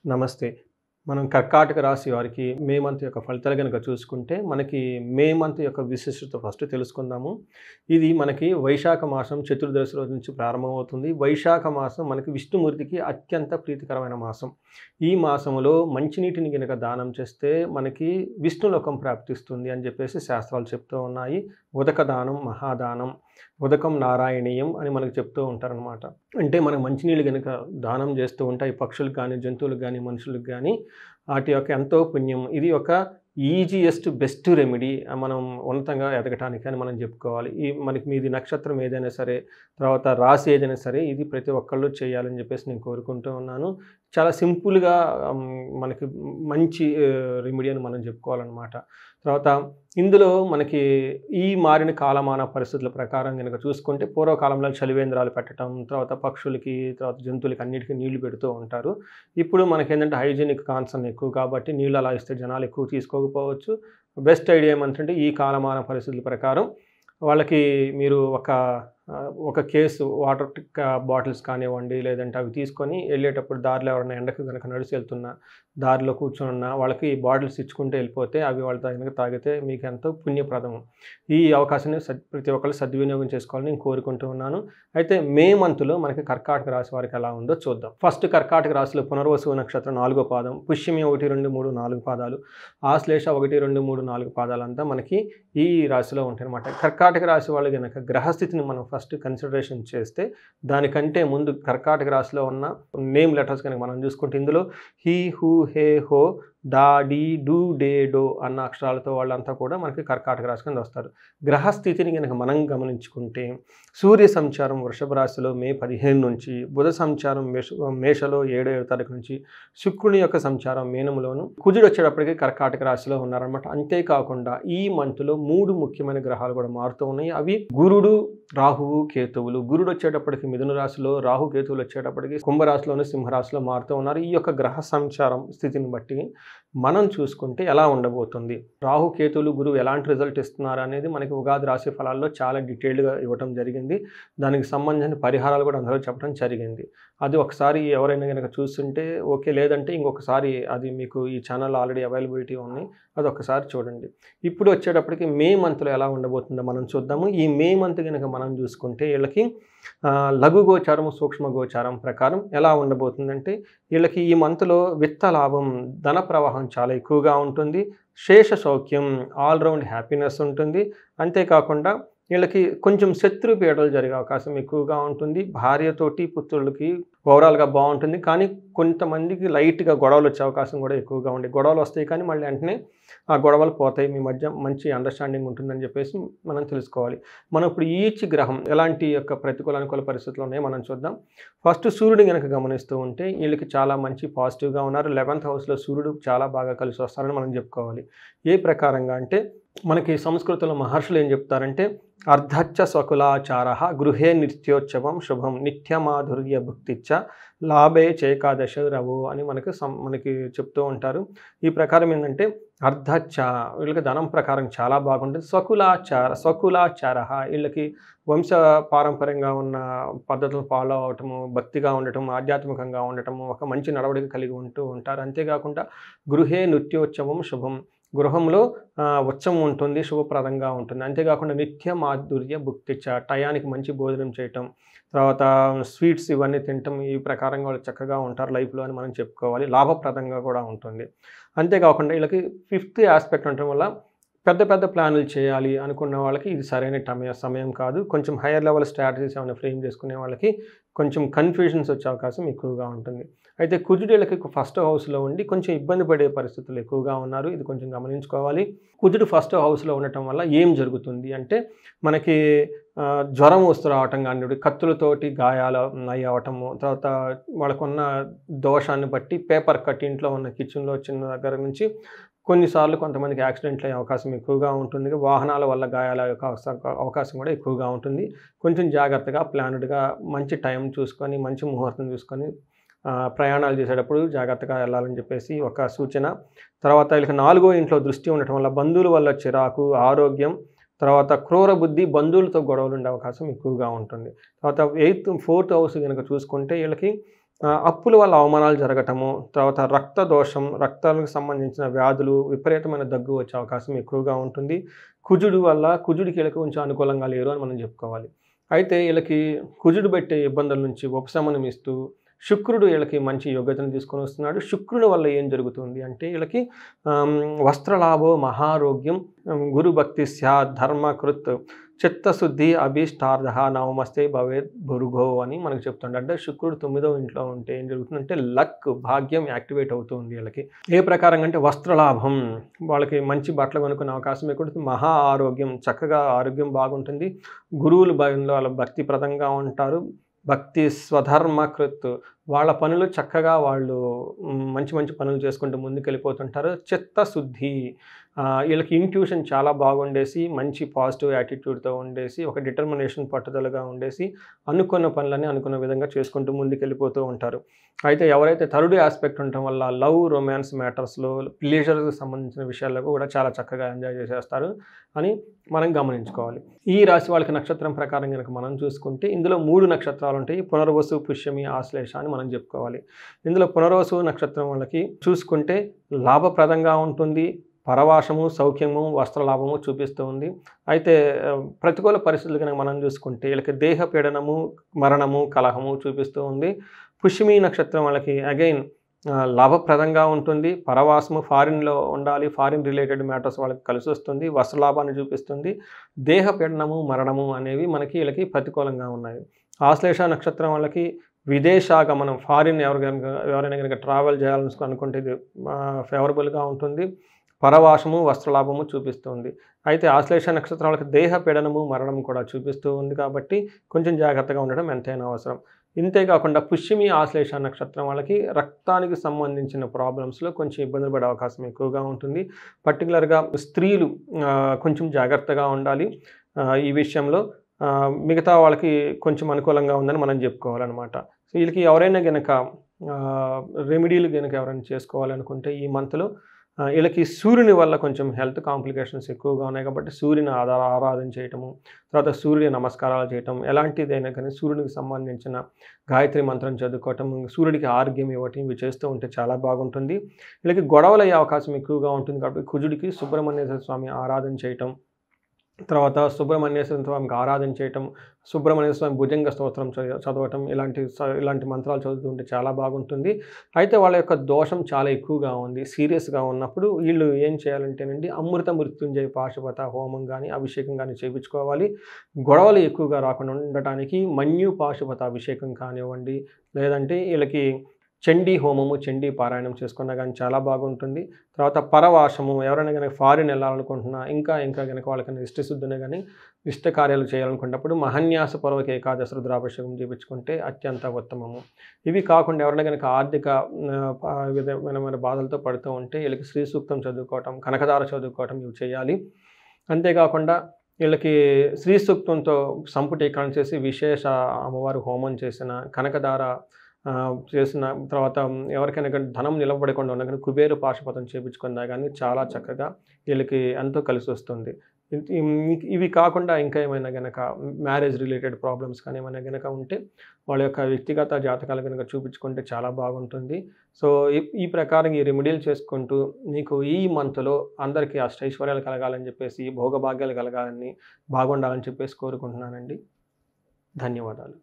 నమస్తే. మనం కర్కాటక రాశి వారికి మే మంత్ యొక్క ఫలితాలు గనక చూసుకుంటే, మనకి మే మంత్ యొక్క విశిష్టత ఫస్ట్ తెలుసుకుందాము. ఇది మనకి వైశాఖ మాసం చతుర్దశి రోజు నుంచి ప్రారంభమవుతుంది. వైశాఖ మాసం మనకి విష్ణుమూర్తికి అత్యంత ప్రీతికరమైన మాసం. ఈ మాసములో మంచినీటిని గనక దానం చేస్తే మనకి విష్ణులోకం ప్రాప్తిస్తుంది అని చెప్పేసి శాస్త్రాలు చెప్తూ ఉన్నాయి. ఉదక దానం మహాదానం, ఉదకం నారాయణీయం అని మనకు చెప్తూ ఉంటారనమాట. అంటే మనం మంచినీళ్ళు గనక దానం చేస్తూ ఉంటే ఈ పక్షులకు కానీ, జంతువులకు కానీ, మనుషులకు కానీ వాటి యొక్క ఎంతో పుణ్యం. ఇది ఒక ఈజియెస్ట్ బెస్ట్ రెమెడీ మనం ఉన్నతంగా ఎదగటానికి అని మనం చెప్పుకోవాలి. మనకి మీది నక్షత్రం ఏదైనా సరే, తర్వాత రాశి ఏదైనా సరే, ఇది ప్రతి ఒక్కళ్ళు చేయాలని చెప్పేసి నేను కోరుకుంటూ ఉన్నాను. చాలా సింపుల్‌గా మనకి మంచి రెమెడీ అని మనం చెప్పుకోవాలనమాట. తర్వాత ఇందులో మనకి ఈ మారిన కాలమాన పరిస్థితుల ప్రకారం గనక చూసుకుంటే, పూర్వకాలంలో చలివేంద్రాలు పెట్టడం, తర్వాత పక్షులకి, తర్వాత జంతువులకి అన్నిటికి నీళ్లు పెడుతూ ఉంటారు. ఇప్పుడు మనకేంటంటే హైజీనిక్ కాన్సర్న్ ఎక్కువ కాబట్టి నీళ్ళు అలా ఇస్తే జనాలు ఎక్కువ తీసుకోకపోవచ్చు. బెస్ట్ ఐడియా ఏమంటంటే ఈ కాలమాన పరిస్థితుల ప్రకారం వాళ్ళకి మీరు ఒక కేసు వాటర్ బాటిల్స్ కానివ్వండి, లేదంటే అవి తీసుకొని వెళ్ళేటప్పుడు దారిలో ఎవరైనా ఎండకు గనక నడిచి వెళ్తున్నా, దారిలో కూర్చొనున్నా వాళ్ళకి ఈ బాటిల్స్ ఇచ్చుకుంటూ వెళ్ళిపోతే అవి వాళ్ళు గనక తాగితే మీకు ఎంతో పుణ్యప్రదము. ఈ అవకాశాన్ని ప్రతి ఒక్కళ్ళు సద్వినియోగం చేసుకోవాలని నేను కోరుకుంటూ ఉన్నాను. అయితే మే మంత్లో మనకి కర్కాటక రాశి వారికి ఎలా ఉందో చూద్దాం. ఫస్ట్ కర్కాటక రాశిలో పునర్వసు నక్షత్రం 4వ పాదం, పుష్యమి 1, 2, 3, 4 పాదాలు, ఆశ్లేష 1, 2, 3, 4 పాదాలంతా మనకి ఈ రాశిలో ఉంటాయన్నమాట. కర్కాటక రాశి వాళ్ళు గనక గ్రహస్థితిని మనం ఫస్ట్ కన్సిడరేషన్ చేస్తే, దానికంటే ముందు కర్కాటక రాశిలో ఉన్న నేమ్ లెటర్స్ కనుక మనం చూసుకుంటే, ఇందులో హీ, హూ, హే, హో, డా, డీ, డూ, డే, డో అన్న అక్షరాలతో వాళ్ళంతా కూడా మనకి కర్కాటక రాశి కింద వస్తారు. గ్రహస్థితిని కనుక మనం గమనించుకుంటే, సూర్య సంచారం వృషభ రాశిలో మే 15 నుంచి, బుధ సంచారం మేషలో 7వ తారీఖు నుంచి, శుక్రుని యొక్క సంచారం మీనంలోను, కుజుడు వచ్చేటప్పటికి కర్కాటక రాశిలో ఉన్నారనమాట. అంతేకాకుండా ఈ మంత్లో 3 ముఖ్యమైన గ్రహాలు కూడా మారుతూ ఉన్నాయి. అవి గురుడు, రాహువు, కేతువులు. గురుడు వచ్చేటప్పటికి మిథున రాశిలో, రాహు కేతువులు వచ్చేటప్పటికి కుంభరాశిలోను, సింహరాశిలో మారుతూ ఉన్నారు. ఈ యొక్క గ్రహ సంచారం స్థితిని బట్టి మనం చూసుకుంటే ఎలా ఉండబోతుంది, రాహు కేతువులు, గురువు ఎలాంటి రిజల్ట్ ఇస్తున్నారు అనేది మనకి ఉగాది రాశి ఫలాల్లో చాలా డీటెయిల్డ్గా ఇవ్వడం జరిగింది. దానికి సంబంధించిన పరిహారాలు కూడా అందులో చెప్పడం జరిగింది. అది ఒకసారి ఎవరైనా కనుక చూస్తుంటే ఓకే, లేదంటే ఇంకొకసారి అది మీకు ఈ ఛానల్ ఆల్రెడీ అవైలబిలిటీ ఉన్నాయి, అది ఒకసారి చూడండి. ఇప్పుడు వచ్చేటప్పటికి మే మంత్లో ఎలా ఉండబోతుందో మనం చూద్దాము. ఈ మే మంత్ కనుక మనం చూసుకుంటే వీళ్ళకి లఘు గోచారం, సూక్ష్మ గోచారం ప్రకారం ఎలా ఉండబోతుందంటే, వీళ్ళకి ఈ మంత్లో విత్త లాభం, ధన ప్రవాహం చాలా ఎక్కువగా ఉంటుంది. శేష సౌఖ్యం, ఆల్రౌండ్ హ్యాపీనెస్ ఉంటుంది. అంతేకాకుండా వీళ్ళకి కొంచెం శత్రు పీడలు జరిగే అవకాశం ఎక్కువగా ఉంటుంది. భార్యతోటి, పుత్రులకి ఓవరాల్గా బాగుంటుంది. కానీ కొంతమందికి లైట్గా గొడవలు వచ్చే అవకాశం కూడా ఎక్కువగా ఉంది. గొడవలు వస్తాయి కానీ మళ్ళీ వెంటనే ఆ గొడవలు పోతాయి. మీ మధ్య మంచి అండర్స్టాండింగ్ ఉంటుందని చెప్పేసి మనం తెలుసుకోవాలి. మనం ఇప్పుడు ఈచ్ గ్రహం ఎలాంటి యొక్క ప్రతికూల అనుకూల పరిస్థితులు ఉన్నాయో మనం చూద్దాం. ఫస్ట్ సూర్యుడిని కనుక గమనిస్తూ ఉంటే వీళ్ళకి చాలా మంచి పాజిటివ్గా ఉన్నారు. 11th హౌస్లో సూర్యుడు చాలా బాగా కలిసి వస్తారని మనం చెప్పుకోవాలి. ఏ ప్రకారంగా అంటే, మనకి సంస్కృతంలో మహర్షులు ఏం చెప్తారంటే, అర్ధచ్చ స్వకులాచార గృహే నిత్యోత్సవం శుభం నిత్యమాధుర్య భుక్తిచ్చ లాభే చేకాదశ రవో అని మనకి చెప్తూ ఉంటారు. ఈ ప్రకారం ఏంటంటే, అర్ధచ్చ వీళ్ళకి ధనం ప్రకారం చాలా బాగుంటుంది. స్వకులాచార వీళ్ళకి వంశ పారంపర్యంగా ఉన్న పద్ధతులను ఫాలో అవటము, భక్తిగా ఉండటం, ఆధ్యాత్మికంగా ఉండటము, ఒక మంచి నడవడిక కలిగి ఉంటారు. అంతేకాకుండా గృహే నిత్యోత్సవం శుభం, గృహంలో ఉత్సవం ఉంటుంది, శుభప్రదంగా ఉంటుంది. అంతేకాకుండా నిత్య మాధుర్య భుక్తిచ్చ టయానికి మంచి భోజనం చేయటం, తర్వాత స్వీట్స్ ఇవన్నీ తినటం, ఈ ప్రకారంగా వాళ్ళు చక్కగా ఉంటారు లైఫ్లో అని మనం చెప్పుకోవాలి. లాభప్రదంగా కూడా ఉంటుంది. అంతేకాకుండా వీళ్ళకి 5th ఆస్పెక్ట్ ఉండటం వల్ల పెద్ద పెద్ద ప్లానులు చేయాలి అనుకున్న వాళ్ళకి ఇది సరైన సమయం కాదు. కొంచెం హైయర్ లెవెల్ స్ట్రాటజీస్ ఏమైనా ఫ్రేమ్ చేసుకునే వాళ్ళకి కొంచెం కన్ఫ్యూజన్స్ వచ్చే అవకాశం ఎక్కువగా ఉంటుంది. అయితే కుజుడు వీళ్ళకి 1st హౌస్లో ఉండి కొంచెం ఇబ్బంది పడే పరిస్థితులు ఎక్కువగా ఉన్నారు. ఇది కొంచెం గమనించుకోవాలి. కుజుడు 1st హౌస్లో ఉండటం వల్ల ఏం జరుగుతుంది అంటే, మనకి జ్వరం వస్తూ రావటం కానివ్వండి, కత్తులతోటి గాయాలు అవ్వటము, తర్వాత వాళ్ళకున్న దోషాన్ని బట్టి పేపర్ కట్ ఇంట్లో ఉన్న కిచెన్లో చిన్న దగ్గర నుంచి కొన్నిసార్లు కొంతమందికి యాక్సిడెంట్లు అయ్యే అవకాశం ఎక్కువగా ఉంటుంది. వాహనాల వల్ల గాయాల అవకాశం కూడా ఎక్కువగా ఉంటుంది. కొంచెం జాగ్రత్తగా ప్లాన్డ్గా మంచి టైం చూసుకొని, మంచి ముహూర్తం చూసుకొని ప్రయాణాలు చేసేటప్పుడు జాగ్రత్తగా వెళ్ళాలని చెప్పేసి ఒక సూచన. తర్వాత వీళ్ళకి 4వ ఇంట్లో దృష్టి ఉండటం వల్ల బంధువుల వల్ల చిరాకు, ఆరోగ్యం, తర్వాత క్రూర బుద్ధి, బంధువులతో గొడవలు ఉండే అవకాశం ఎక్కువగా ఉంటుంది. తర్వాత 4th హౌస్ కనుక చూసుకుంటే వీళ్ళకి అప్పుల వల్ల అవమానాలు జరగటము, తర్వాత రక్త దోషం, రక్తానికి సంబంధించిన వ్యాధులు, విపరీతమైన దగ్గు వచ్చే అవకాశం ఎక్కువగా ఉంటుంది. కుజుడికి ఈళ్ళకి కొంచెం అనుకూలంగా లేరు అని మనం చెప్పుకోవాలి. అయితే ఈళ్ళకి కుజుడు పెట్టే ఇబ్బందుల నుంచి ఉపశమనం ఇస్తూ, శుక్రుడు ఈళ్ళకి మంచి యోగ్యతను తీసుకొనొస్తున్నాడు. శుక్రుని వల్ల ఏం జరుగుతుంది అంటే ఈళ్ళకి వస్త్రలాభో మహారోగ్యం, గురుభక్తి స్యాత్ ధర్మకృత్ చిత్తశుద్ధి అభీష్టార్థః నవమస్తే భవేత్ భృగో అని మనకు చెప్తుండే. అంటే శుక్రుడు 9వ ఇంట్లో ఉంటే ఏం జరుగుతుందంటే లక్, భాగ్యం యాక్టివేట్ అవుతుంది వీళ్ళకి. ఏ ప్రకారంగా అంటే వస్త్రలాభం, వాళ్ళకి మంచి బట్టలు కొనుక్కునే అవకాశం ఎక్కువ, మహా ఆరోగ్యం, చక్కగా ఆరోగ్యం బాగుంటుంది. గురువుల భయంలో వాళ్ళ భక్తిప్రదంగా ఉంటారు. భక్తి స్వధర్మకృత్, వాళ్ళ పనులు చక్కగా వాళ్ళు మంచి మంచి పనులు చేసుకుంటూ ముందుకెళ్ళిపోతుంటారు. చిత్తశుద్ధి, వీళ్ళకి ఇంట్యూషన్ చాలా బాగుండేసి, మంచి పాజిటివ్ యాటిట్యూడ్‌తో ఉండేసి, ఒక డిటర్మినేషన్ పట్టుదలగా ఉండేసి, అనుకున్న పనులన్నీ అనుకున్న విధంగా చేసుకుంటూ ముందుకెళ్ళిపోతూ ఉంటారు. అయితే ఎవరైతే థర్డ్ యాస్పెక్ట్ ఉండటం వల్ల లవ్, రొమాన్స్ మ్యాటర్స్‌లో, ప్లెజర్‌కి సంబంధించిన విషయాల్లో కూడా చాలా చక్కగా ఎంజాయ్ చేసేస్తారు అని మనం గమనించుకోవాలి. ఈ రాశి వాళ్ళకి నక్షత్రం ప్రకారం గనక మనం చూసుకుంటే ఇందులో 3 నక్షత్రాలు ఉంటాయి. పునర్వసు, పుష్యమి, ఆశ్లేష అని మనం చెప్పుకోవాలి. ఇందులో పునర్వసు నక్షత్రం వాళ్ళకి చూసుకుంటే లాభప్రదంగా ఉంటుంది. పరవాసము, సౌఖ్యము, వస్త్రలాభము చూపిస్తూ ఉంది. అయితే ప్రతికూల పరిస్థితులు కనుక మనం చూసుకుంటే వీళ్ళకి దేహ పీడనము, మరణము, కలహము చూపిస్తూ ఉంది. పుష్యమి నక్షత్రం వాళ్ళకి అగైన్ లాభప్రదంగా ఉంటుంది. పరవాసము, ఫారిన్‌లో ఉండాలి. ఫారిన్ రిలేటెడ్ మ్యాటర్స్ వాళ్ళకి కలిసొస్తుంది. వస్త్రలాభాన్ని చూపిస్తుంది. దేహ పీడనము, మరణము అనేవి మనకి వీళ్ళకి ప్రతికూలంగా ఉన్నాయి. ఆశ్లేష నక్షత్రం వాళ్ళకి విదేశాగమనం, ఫారిన్ ఎవరైనా గనక ట్రావెల్ అనుకుంటే ఇది ఫేవరబుల్‌గా ఉంటుంది. పరవాసము, వస్త్రలాభము చూపిస్తుంది. అయితే ఆశ్లేష నక్షత్రం వాళ్ళకి దేహ పీడనము, మరణం కూడా చూపిస్తూ ఉంది కాబట్టి కొంచెం జాగ్రత్తగా ఉండడం ఎంతైనా అవసరం. ఇంతే కాకుండా పుష్యమి, ఆశ్లేష నక్షత్రం వాళ్ళకి రక్తానికి సంబంధించిన ప్రాబ్లమ్స్‌లో కొంచెం ఇబ్బందులు పడే అవకాశం ఎక్కువగా ఉంటుంది. పర్టిక్యులర్‌గా స్త్రీలు కొంచెం జాగ్రత్తగా ఉండాలి ఈ విషయంలో. మిగతా వాళ్ళకి కొంచెం అనుకూలంగా ఉందని మనం చెప్పుకోవాలనమాట. సో వీళ్ళకి ఎవరైనా గనక రెమెడీలు గనక ఎవరైనా చేసుకోవాలనుకుంటే ఈ మంత్‌లో వీళ్ళకి సూర్యుని వల్ల కొంచెం హెల్త్ కాంప్లికేషన్స్ ఎక్కువగా ఉన్నాయి కాబట్టి సూర్యుని ఆరాధన చేయటము, తర్వాత సూర్య నమస్కారాలు చేయటం, ఎలాంటిదైనా కానీ సూర్యునికి సంబంధించిన గాయత్రి మంత్రం చదువుకోవటం, సూర్యుడికి ఆరోగ్యం ఇవ్వటం, ఇవి చేస్తూ ఉంటే చాలా బాగుంటుంది. వీళ్ళకి గొడవలు అయ్యే అవకాశం ఎక్కువగా ఉంటుంది కాబట్టి కుజుడికి సుబ్రహ్మణ్యేశ్వర స్వామి ఆరాధన చేయటం, తర్వాత సుబ్రహ్మణ్యేశ్వర స్వామికి ఆరాధన చేయటం, సుబ్రహ్మణ్యేశ్వర స్వామి భుజంగ స్తోత్రం చదవటం, ఇలాంటి మంత్రాలు చదువుతుంటే చాలా బాగుంటుంది. అయితే వాళ్ళ యొక్క దోషం చాలా ఎక్కువగా ఉంది. సీరియస్‌గా ఉన్నప్పుడు వీళ్ళు ఏం చేయాలంటేనండి అమృత మృత్యుంజయ పాశుపత హోమం గాని, అభిషేకం గాని చేపించుకోవాలి. గొడవలు ఎక్కువగా రాకుండా ఉండటానికి మన్యు పాశుపత అభిషేకం కానివ్వండి, లేదంటే వీళ్ళకి చండీ హోమము, చండీ పారాయణం చేసుకున్నా గానీ చాలా బాగుంటుంది. తర్వాత పరవాసము, ఎవరైనా గనక ఫారిన్ ఎళ్ళాలనుకుంటున్నా, ఇంకా గనక వాళ్ళకన్నా ఇష్టశుద్ధిని గానీ, ఇష్ట కార్యాలు చేయాలనుకున్నప్పుడు మహాన్యాసపూర్వక ఏకాదశి రుద్రాభిషేకం చేపించుకుంటే అత్యంత ఉత్తమము. ఇవి కాకుండా ఎవరైనా గనక ఆర్థిక విధమైన బాధలతో పడుతూ ఉంటే వీళ్ళకి శ్రీ సూక్తం చదువుకోవటం, కనకధార చదువుకోవటం ఇవి చేయాలి. అంతేకాకుండా వీళ్ళకి శ్రీ సూక్తంతో సంపుటీకరణ చేసి విశేష అమ్మవారు హోమం చేసిన, కనకధార చేసిన తర్వాత ఎవరికైనా కానీ ధనం నిలబడకుండా ఉన్నా కానీ కుబేర పాశుపతం చేపించుకున్నా కానీ చాలా చక్కగా వీళ్ళకి ఎంతో కలిసొస్తుంది. ఇవి కాకుండా ఇంకా ఏమైనా గనక మ్యారేజ్ రిలేటెడ్ ప్రాబ్లమ్స్ కానీ ఏమైనా గనక ఉంటే వాళ్ళ యొక్క వ్యక్తిగత జాతకాలు గనక చూపించుకుంటే చాలా బాగుంటుంది. సో ఈ ప్రకారం ఈ రెమెడీలు చేసుకుంటూ మీకు ఈ మంత్‌లో అందరికీ అష్టైశ్వర్యాలు కలగాలని చెప్పేసి, భోగభాగ్యాలు కలగాలని, బాగుండాలని చెప్పేసి కోరుకుంటున్నానండి. ధన్యవాదాలు.